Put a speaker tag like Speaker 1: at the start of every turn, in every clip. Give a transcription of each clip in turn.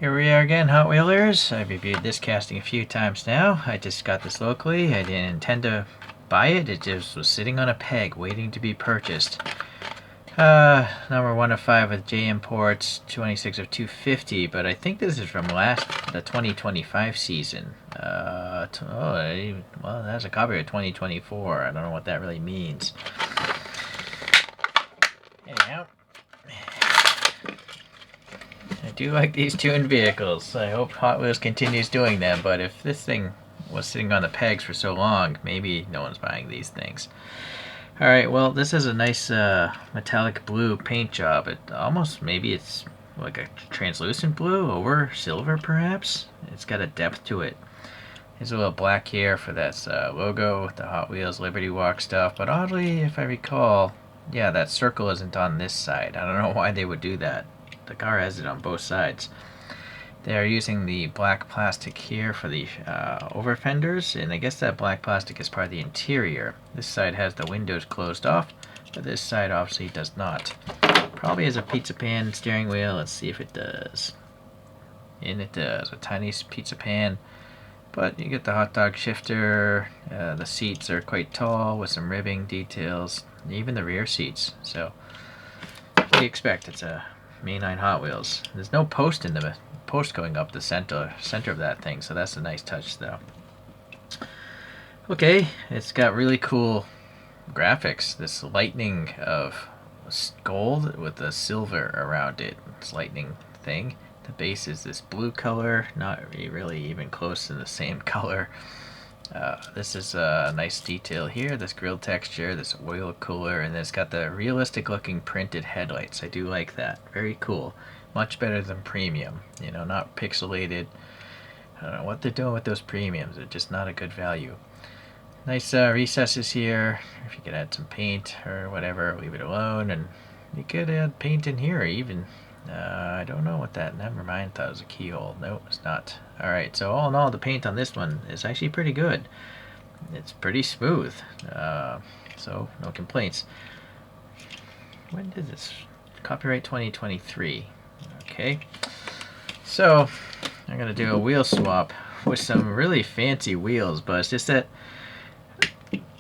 Speaker 1: Here we are again, Hot Wheelers. I've reviewed this casting a few times now. I just got this locally. I didn't intend to buy it. It just was sitting on a peg waiting to be purchased. Number 1 of 5 with J Imports, 26 of 250, but I think this is from the 2025 season. Well, that's a copy of 2024. I don't know what that really means. Anyhow, I do like these tuned vehicles. I hope Hot Wheels continues doing them, but if this thing was sitting on the pegs for so long, maybe no one's buying these things. Alright, well, this is a nice metallic blue paint job. Maybe it's like a translucent blue over silver, perhaps? It's got a depth to it. There's a little black here for that logo with the Hot Wheels Liberty Walk stuff, but oddly, if I recall, yeah, that circle isn't on this side. I don't know why they would do that. The car has it on both sides. They're using the black plastic here for the over fenders, and I guess that black plastic is part of the interior. This side has the windows closed off, but this side obviously does not. Probably has a pizza pan steering wheel. Let's see if it does. And it does. A tiny pizza pan. But you get the hot dog shifter. The seats are quite tall with some ribbing details. Even the rear seats. So, what do you expect? It's a mainline Hot Wheels. There's no post in the post going up the center of that thing, so that's a nice touch though. Okay, it's got really cool graphics. This lightning of gold with the silver around it. It's lightning thing. The base is this blue color, not really even close to the same color. This is a nice detail here, this grill texture, this oil cooler, and it's got the realistic looking printed headlights. I do like that. Very cool. Much better than premium. You know, not pixelated. I don't know what they're doing with those premiums. They're just not a good value. Nice recesses here. If you could add some paint or whatever, leave it alone. And you could add paint in here even. I don't know what that, never mind, thought it was a keyhole. No, it's not. Alright, so all in all, the paint on this one is actually pretty good. It's pretty smooth. So, no complaints. When did this? Copyright 2023. Okay. So, I'm going to do a wheel swap with some really fancy wheels, but it's just that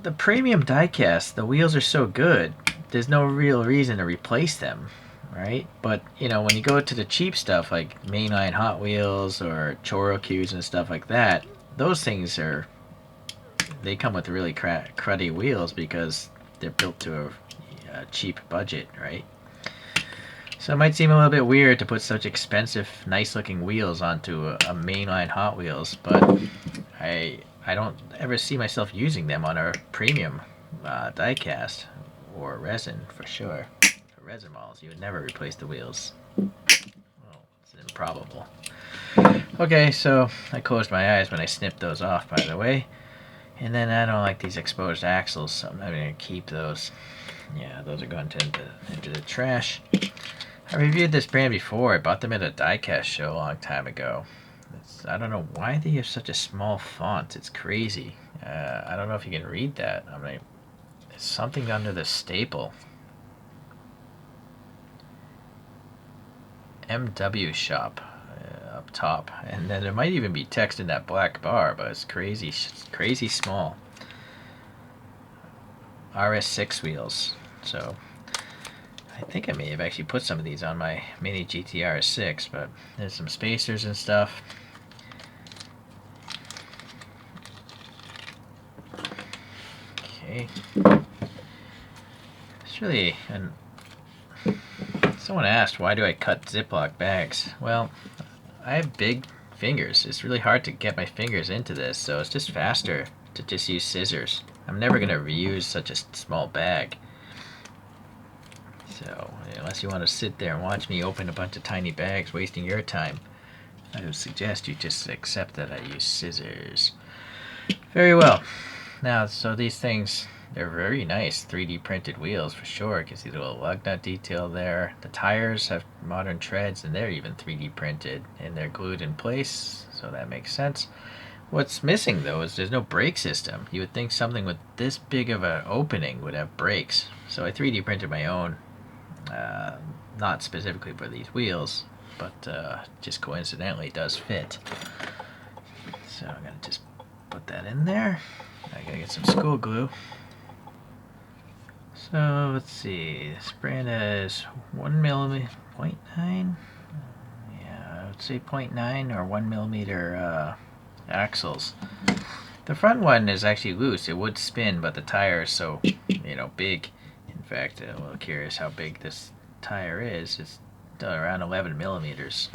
Speaker 1: the premium diecast, the wheels are so good, there's no real reason to replace them. Right? But, you know, when you go to the cheap stuff like mainline Hot Wheels or Choroqs and stuff like that, those things they come with really cruddy wheels because they're built to a cheap budget, right? So it might seem a little bit weird to put such expensive, nice looking wheels onto a mainline Hot Wheels, but I don't ever see myself using them on a premium diecast or resin for sure. Resin models, you would never replace the wheels. Well, it's improbable. Okay, so I closed my eyes when I snipped those off, by the way. And then I don't like these exposed axles, so I'm not going to keep those. Yeah, those are going into the trash. I reviewed this brand before. I bought them at a diecast show a long time ago. I don't know why they have such a small font. It's crazy. I don't know if you can read that. I mean, it's something under the staple. MW Shop up top, and then there might even be text in that black bar, but it's crazy small. RS6 wheels. So I think I may have actually put some of these on my mini GTR 6, but there's some spacers and stuff. Okay. It's really an Someone asked, why do I cut Ziploc bags? Well, I have big fingers. It's really hard to get my fingers into this, so it's just faster to just use scissors. I'm never going to reuse such a small bag. So, unless you want to sit there and watch me open a bunch of tiny bags wasting your time, I would suggest you just accept that I use scissors. Very well. Now, so these things, they're very nice 3D printed wheels for sure. You can see the little lug nut detail there. The tires have modern treads and they're even 3D printed and they're glued in place, so that makes sense. What's missing though is there's no brake system. You would think something with this big of an opening would have brakes. So I 3D printed my own, not specifically for these wheels, but just coincidentally does fit. So I'm gonna just put that in there. I gotta get some school glue. So let's see, this brand is 1 millimeter, 0.9? Yeah, I would say 0.9 or 1 millimeter axles. The front one is actually loose. It would spin, but the tire is so, big. In fact, I'm a little curious how big this tire is. It's around 11 millimeters.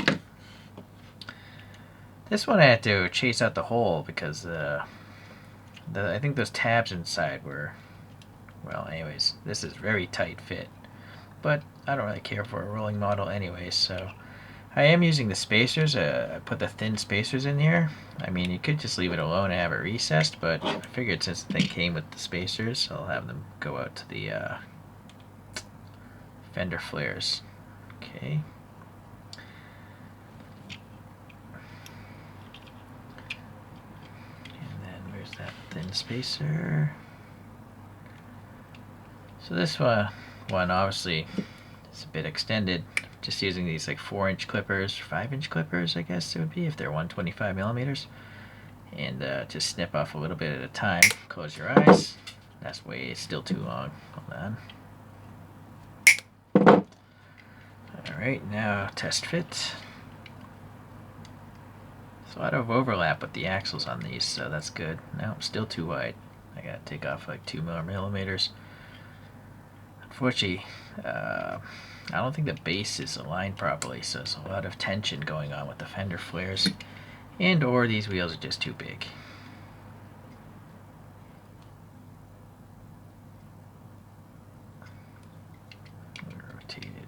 Speaker 1: This one I had to chase out the hole because I think those tabs inside were, well, anyways, this is very tight fit. But I don't really care for a rolling model anyways, so I am using the spacers. I put the thin spacers in here. I mean, you could just leave it alone and have it recessed, but I figured since the thing came with the spacers, I'll have them go out to the fender flares. Okay. And then where's that thin spacer? So this one obviously is a bit extended. Just using these like 4-inch clippers, 5-inch clippers, I guess it would be if they're 125 millimeters. And just snip off a little bit at a time. Close your eyes. That's still too long. Hold on. Alright, now test fit. There's a lot of overlap with the axles on these, so that's good. No, still too wide. I gotta take off like 2 millimeters. Unfortunately, I don't think the base is aligned properly, so there's a lot of tension going on with the fender flares, and or these wheels are just too big. Rotated.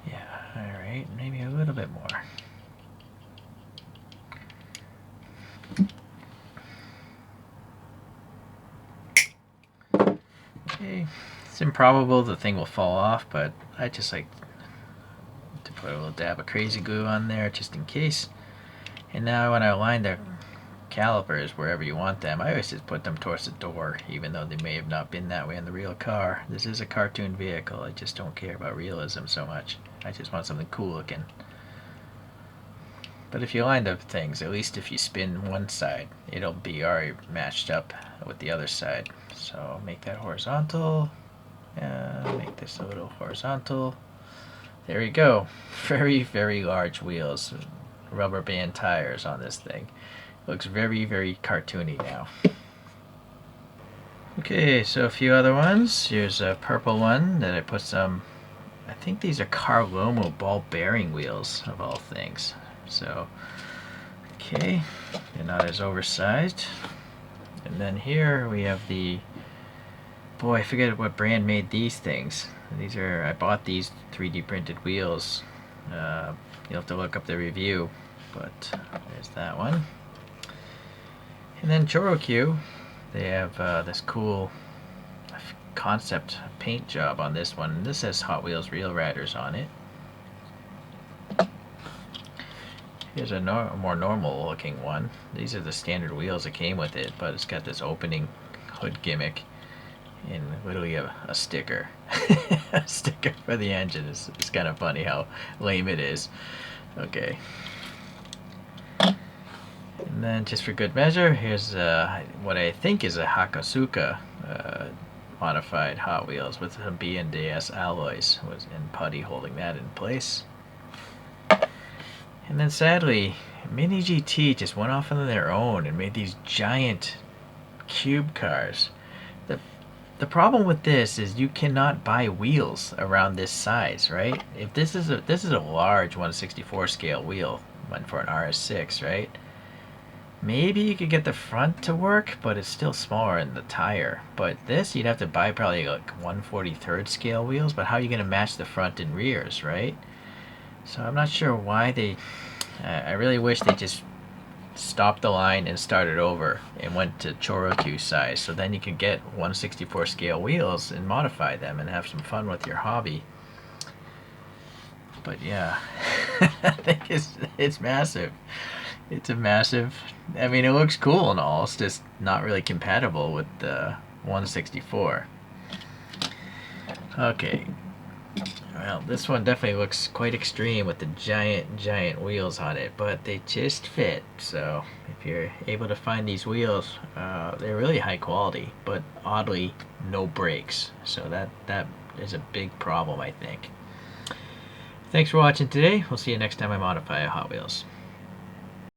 Speaker 1: Yeah, alright, maybe a little bit more. Okay, it's improbable the thing will fall off, but I just like to put a little dab of crazy glue on there just in case. And now when I align the calipers wherever you want them, I always just put them towards the door, even though they may have not been that way in the real car. This is a cartoon vehicle. I just don't care about realism so much. I just want something cool looking. But if you line up things, at least if you spin one side, it'll be already matched up with the other side. So make that horizontal. Make this a little horizontal. There we go. Very, very large wheels. Rubber band tires on this thing. Looks very, very cartoony now. Okay, so a few other ones. Here's a purple one that I put some, I think these are Carlomo ball bearing wheels of all things. So, okay, they're not as oversized. And then here we have the, boy, I forget what brand made these things. These are, I bought these 3D printed wheels. You'll have to look up the review, but there's that one. And then Chorokyu, they have this cool concept paint job on this one. This says Hot Wheels Real Riders on it. Here's a more normal looking one. These are the standard wheels that came with it, but it's got this opening hood gimmick and literally a sticker. A sticker for the engine. It's kind of funny how lame it is. Okay. And then just for good measure, here's what I think is a Hakosuka modified Hot Wheels with some B&DS alloys and putty holding that in place. And then sadly, Mini GT just went off on their own and made these giant cube cars. The problem with this is you cannot buy wheels around this size, right? If this is a large 1/64 scale wheel, meant for an RS6, right? Maybe you could get the front to work, but it's still smaller in the tire. But this, you'd have to buy probably like 1/43 scale wheels, but how are you going to match the front and rears, right? So I'm not sure why they, I really wish they just stopped the line and started over and went to Chorokyu size, so then you can get 1/64 scale wheels and modify them and have some fun with your hobby. But yeah, I think it's massive. It's a massive, I mean, it looks cool and all, it's just not really compatible with the 164. Okay. Well, this one definitely looks quite extreme with the giant wheels on it, but they just fit. So if you're able to find these wheels, they're really high quality, but oddly no brakes. So that is a big problem, I think. Thanks for watching today. We'll see you next time I modify a Hot Wheels.